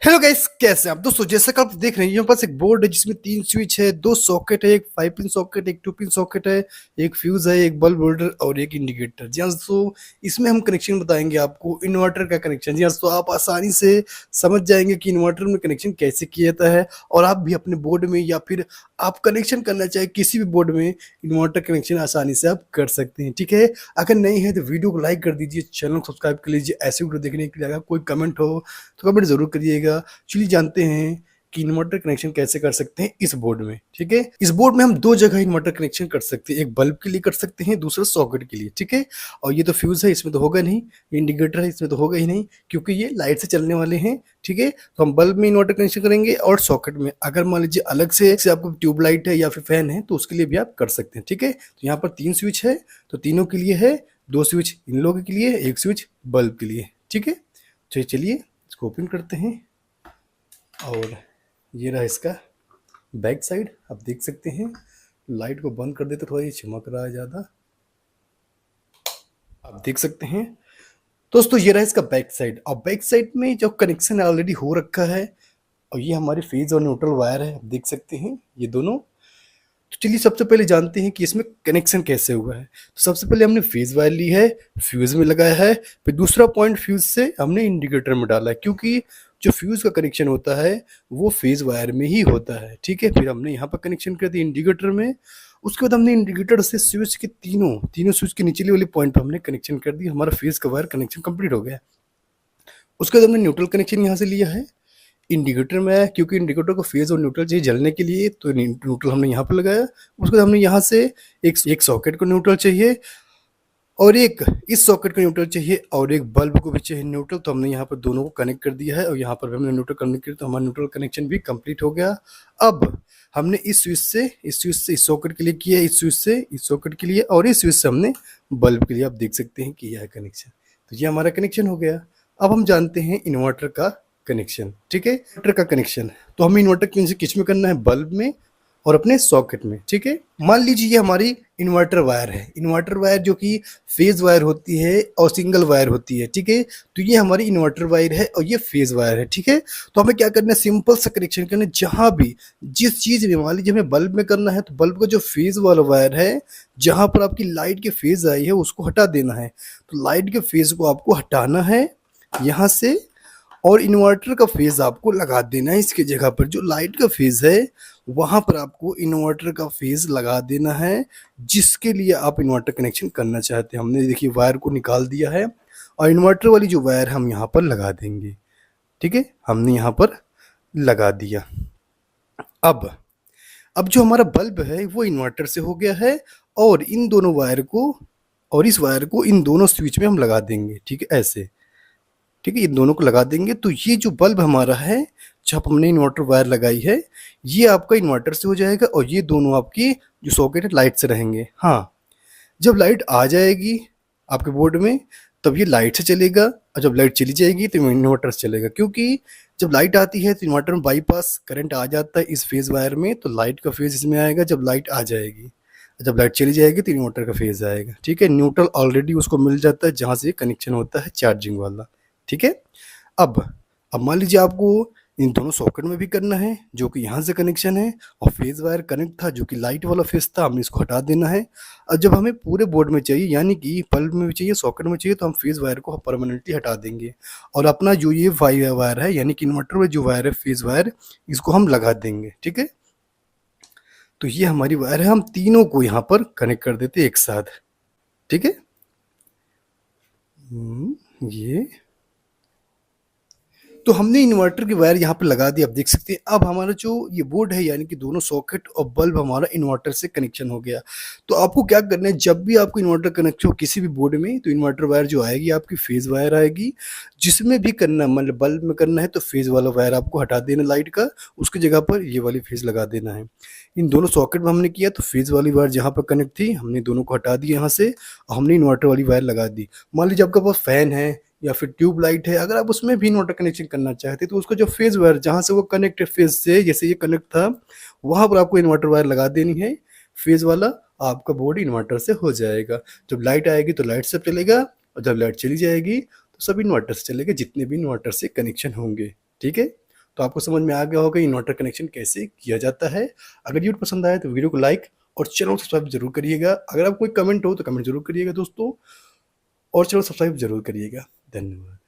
Hello guys, कैसे हैं आप दोस्तों। जैसा कि आप देख रहे हैं, यहाँ पास एक बोर्ड है जिसमें 3 स्विच है, 2 सॉकेट है, एक 5 पिन सॉकेट, एक 2 पिन सॉकेट है, एक फ्यूज है, एक बल्ब होल्डर और एक इंडिकेटर। जी हाँ दोस्तों, इसमें हम कनेक्शन बताएंगे आपको, इन्वर्टर का कनेक्शन। जी हाँ दोस्तों, आप आसानी से समझ जाएंगे कि इन्वर्टर में कनेक्शन कैसे किया जाता है और आप भी अपने बोर्ड में या फिर आप कनेक्शन करना चाहे किसी भी बोर्ड में इन्वर्टर कनेक्शन आसानी से आप कर सकते हैं। ठीक है, अगर नहीं है तो वीडियो को लाइक कर दीजिए, चैनल को सब्सक्राइब कर लीजिए। ऐसे वीडियो देखने के लिए अगर कोई कमेंट हो तो कमेंट जरूर करिएगा। चलिए जानते हैं कि इन्वर्टर कनेक्शन कैसे कर सकते हैं इस बोर्ड में। ठीक है, इस बोर्ड में हम 2 जगह इन्वर्टर कनेक्शन कर सकते हैं, एक बल्ब के लिए कर सकते हैं, दूसरा सॉकेट के लिए। ठीक है, और ये तो फ्यूज है, इसमें तो होगा नहीं। इंडिकेटर है, इसमें तो होगा ही नहीं क्योंकि ये लाइट से चलने वाले हैं। ठीक है, तो हम बल्ब में इन्वर्टर कनेक्शन करेंगे और सॉकेट में। अगर मान लीजिए अलग से आपको ट्यूबलाइट है या फिर फैन है तो उसके लिए भी आप कर सकते हैं। ठीक है, तो यहाँ पर 3 स्विच है, तो तीनों के लिए है। 2 स्विच इन लोगों के लिए, एक स्विच बल्ब के लिए। ठीक है, तो चलिए इसको ओपन करते हैं और ये रहा इसका बैक साइड। आप देख सकते हैं, लाइट को बंद कर देते थोड़ा ये चमक रहा है ज़्यादा, आप देख सकते हैं दोस्तों। ये रहा इसका बैक साइड और बैक साइड में जो कनेक्शन ऑलरेडी हो रखा है और ये हमारे फेज और न्यूट्रल वायर है, आप देख सकते हैं ये दोनों। तो चलिए सबसे पहले जानते हैं कि इसमें कनेक्शन कैसे हुआ है। तो सबसे पहले हमने फेज वायर ली है, फ्यूज में लगाया है, फिर दूसरा पॉइंट फ्यूज से हमने इंडिकेटर में डाला है क्योंकि जो फ्यूज का कनेक्शन होता है वो फेज वायर में ही होता है। ठीक है, फिर हमने यहाँ पर कनेक्शन कर दिया इंडिकेटर में। उसके बाद हमने इंडिकेटर से स्विच के तीनों तीनों स्विच के निचले वाले पॉइंट पर हमने कनेक्शन कर दिया। हमारा फेज का वायर कनेक्शन कंप्लीट हो गया। उसके बाद हमने न्यूट्रल कनेक्शन यहाँ से लिया है इंडिकेटर में है क्योंकि इंडिकेटर को फेज और न्यूट्रल चाहिए जलने के लिए, तो न्यूट्रल हमने यहाँ पर लगाया। उसके बाद हमने यहाँ से एक सॉकेट को न्यूट्रल चाहिए और एक इस सॉकेट को न्यूट्रल चाहिए और एक बल्ब को भी चाहिए न्यूट्रल, तो हमने यहाँ पर दोनों को कनेक्ट कर दिया है और यहाँ पर भी हमने न्यूट्रल कनेक्ट किया, तो हमारा न्यूट्रल कनेक्शन भी कंप्लीट हो गया। अब हमने इस स्विच से इस सॉकेट के लिए किया, इस स्विच से इस सॉकेट के लिए और इस स्विच से हमने बल्ब के लिए, आप देख सकते हैं किया है कनेक्शन। तो ये हमारा कनेक्शन हो गया। अब हम जानते हैं इन्वर्टर का कनेक्शन। ठीक है, इन्वर्टर का कनेक्शन तो हमें इन्वर्टर किस में करना है, बल्ब में और अपने सॉकेट में। ठीक है, मान लीजिए ये हमारी इन्वर्टर वायर है, इन्वर्टर वायर जो कि फेज वायर होती है और सिंगल वायर होती है। ठीक है, तो ये हमारी इन्वर्टर वायर है और ये फेज वायर है। ठीक है, तो हमें क्या करना है, सिंपल सा कनेक्शन करना है। जहां भी जिस चीज में, मान लीजिए हमें बल्ब में करना है तो बल्ब का जो फेज वाला वायर है, जहां पर आपकी लाइट के फेज आई है उसको हटा देना है। तो लाइट के फेज को आपको हटाना है यहाँ से और इन्वर्टर का फेज आपको लगा देना है इसके जगह पर। जो लाइट का फेज है वहां पर आपको इन्वर्टर का फेज लगा देना है जिसके लिए आप इन्वर्टर कनेक्शन करना चाहते हैं। हमने देखिए वायर को निकाल दिया है और इन्वर्टर वाली जो वायर हम यहाँ पर लगा देंगे। ठीक है, हमने यहाँ पर लगा दिया। अब अब जो हमारा बल्ब है वो इन्वर्टर से हो गया है और इन दोनों वायर को और इस वायर को इन दोनों स्विच में हम लगा देंगे। ठीक है, ऐसे। ठीक है, इन दोनों को लगा देंगे तो ये जो बल्ब हमारा है, जब हमने इन्वर्टर वायर लगाई है, ये आपका इन्वर्टर से हो जाएगा और ये दोनों आपकी जो सॉकेट है लाइट से रहेंगे। हाँ, जब लाइट आ जाएगी आपके बोर्ड में तब ये लाइट से चलेगा और जब लाइट चली जाएगी तो इन्वर्टर से चलेगा, क्योंकि जब लाइट आती है तो इन्वर्टर में बाईपास करंट आ जाता है इस फेज वायर में, तो लाइट का फेज इसमें आएगा जब लाइट आ जाएगी। जब लाइट चली जाएगी तो इन्वर्टर का फेज आएगा। ठीक है, न्यूट्रल ऑलरेडी उसको मिल जाता है जहाँ से कनेक्शन होता है चार्जिंग वाला। ठीक है, अब अब मान लीजिए आपको इन दोनों सॉकेट में भी करना है जो कि यहाँ से कनेक्शन है और फेज वायर कनेक्ट था जो कि लाइट वाला फेज था, हमें इसको हटा देना है। और जब हमें पूरे बोर्ड में चाहिए यानी कि बल्ब में भी चाहिए सॉकेट में चाहिए तो हम फेज वायर को परमानेंटली हटा देंगे और अपना जो ये वायर है यानी कि इन्वर्टर में जो वायर है फेज वायर, इसको हम लगा देंगे। ठीक है, तो ये हमारी वायर है, हम तीनों को यहाँ पर कनेक्ट कर देते एक साथ। ठीक है, ये तो हमने इन्वर्टर की वायर यहाँ पे लगा दी, आप देख सकते हैं। अब हमारा जो ये बोर्ड है यानी कि दोनों सॉकेट और बल्ब हमारा इन्वर्टर से कनेक्शन हो गया। तो आपको क्या करना है, जब भी आपको इन्वर्टर कनेक्ट हो किसी भी बोर्ड में तो इन्वर्टर वायर जो आएगी आपकी फेज वायर आएगी। जिसमें भी करना, मतलब बल्ब में करना है तो फेज वाला वायर आपको हटा देना लाइट का, उसकी जगह पर ये वाली फेज लगा देना है। इन दोनों सॉकेट में हमने किया तो फेज वाली वायर जहाँ पर कनेक्ट थी हमने दोनों को हटा दिया यहाँ से और हमने इन्वर्टर वाली वायर लगा दी। मान लीजिए आपके पास फैन है या फिर ट्यूब लाइट है, अगर आप उसमें भी इन्वर्टर कनेक्शन करना चाहते हैं तो उसका जो फेज वायर जहाँ से वो कनेक्ट है फेज से, जैसे ये कनेक्ट था वहां पर आपको इन्वर्टर वायर लगा देनी है फेज वाला, आपका बोर्ड इन्वर्टर से हो जाएगा। जब लाइट आएगी तो लाइट से चलेगा और जब लाइट चली जाएगी तो सब इन्वर्टर से चलेगा, जितने भी इन्वर्टर से कनेक्शन होंगे। ठीक है, तो आपको समझ में आ गया होगा इन्वर्टर कनेक्शन कैसे किया जाता है। अगर वीडियो पसंद आया तो वीडियो को लाइक और चैनल को सब्सक्राइब जरूर करिएगा। अगर आप कोई कमेंट हो तो कमेंट जरूर करिएगा दोस्तों, और चैनल सब्सक्राइब जरूर करिएगा। धन्यवाद।